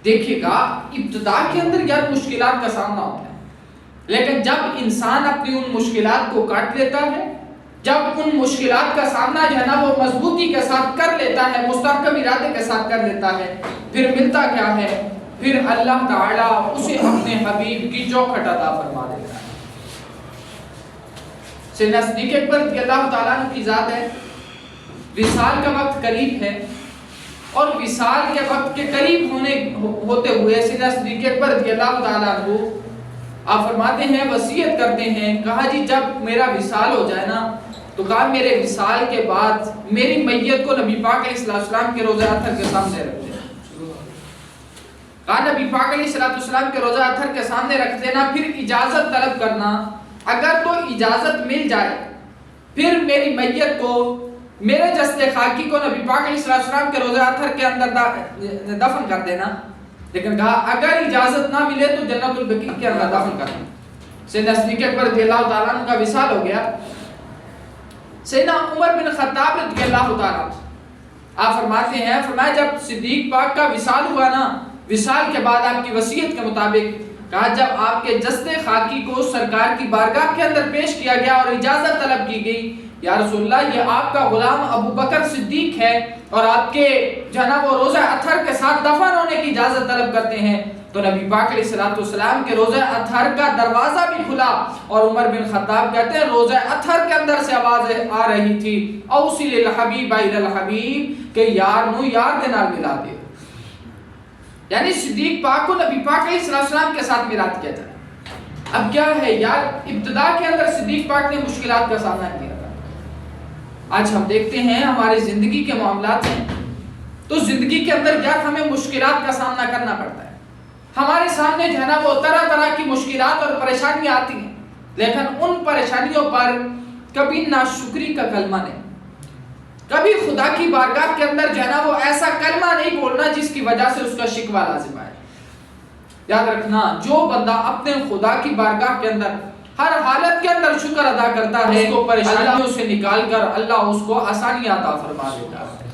دیکھیے گا ابتدا کے اندر یار مشکلات کا سامنا ہوتا ہے، لیکن جب انسان اپنی ان مشکلات کو کاٹ لیتا ہے، جب ان مشکلات کا سامنا جو ہے نا وہ مضبوطی کے ساتھ کر لیتا ہے، مستحکم ارادے کے ساتھ کر لیتا ہے، پھر ملتا کیا ہے؟ پھر اللہ تعالیٰ اسے اپنے حبیب کی چوکھٹ عطا فرما دیتا ہے۔ سیدنا صدیق اکبر رضی اللہ تعالیٰ عنہ کی ذات ہے، وصال کا وقت قریب ہے، اور وصال کے وقت کے قریب ہوتے ہوئے سیدنا صدیق اکبر رضی اللہ تعالیٰ عنہ آپ فرماتے ہیں، وصیت کرتے ہیں، کہا جی جب میرا وصال ہو جائے نا تو کہا میرے وصال کے بعد میری میت کو نبی پاک علیہ السلام کے روضہ اطہر کے سامنے رکھ دینا۔ کہا نبی پاک علیہ السلام کے روضہ اطہر کے سامنے رکھ دینا، پھر اجازت طلب کرنا، اگر تو اجازت مل جائے پھر میری میت کو، میرے جسد خاکی کو نبی پاک علیہ السلام کے روضہ اطہر کے اندر دفن کر دینا، لیکن کہا اگر اجازت نہ ملے تو جنت البقیع کے اندر دفن کر دینا۔ سیدنا صدیق اکبر رضی اللہ تعالیٰ عنہ کا وصال ہو گیا۔ سیدنا عمر بن خطاب رضی اللہ تعالیٰ آپ فرماتے ہیں، فرمایا جب صدیق پاک کا وصال ہوا نا، وصال کے بعد آپ کی وصیت کے مطابق کہا جب آپ کے جسد خاکی کو سرکار کی بارگاہ کے اندر پیش کیا گیا اور اجازت طلب کی گئی، یا رسول اللہ یہ آپ کا غلام ابو بکر صدیق ہے اور آپ کے جناب وہ روضہ اطہر کے ساتھ دفن ہونے کی اجازت طلب کرتے ہیں، تو نبی پاک علیہ السلام کے روضہ اطہر کا دروازہ بھی کھلا اور عمر بن خطاب کہتے ہیں روضہ اطہر کے اندر سے آواز آ رہی تھی، اوصل الحبیب الی الحبیب، کہ یار نو یار دے نال ملا دے، یعنی صدیق پاک کو نبی پاک علیہ السلام کے ساتھ میراث کیا جائے۔ اب کیا ہے یار، ابتدا کے اندر صدیق پاک نے مشکلات کا سامنا کیا تھا۔ آج ہم دیکھتے ہیں ہماری زندگی کے معاملات ہیں تو زندگی کے اندر کیا ہمیں مشکلات کا سامنا کرنا پڑتا ہے، ہمارے سامنے جو ہے نا وہ طرح طرح کی مشکلات اور پریشانیاں آتی ہیں، لیکن ان پریشانیوں پر کبھی ناشکری کا کلمہ نہیں، کبھی خدا کی بارگاہ کے اندر جو ہے نا وہ ایسا کلمہ نہیں بولنا جس کی وجہ سے اس کا شکوہ لازم آئے۔ یاد رکھنا، جو بندہ اپنے خدا کی بارگاہ کے اندر ہر حالت کے اندر شکر ادا کرتا ہے، اس کو پریشانیوں سے نکال کر اللہ اس کو آسانی عطا فرما دیتا ہے۔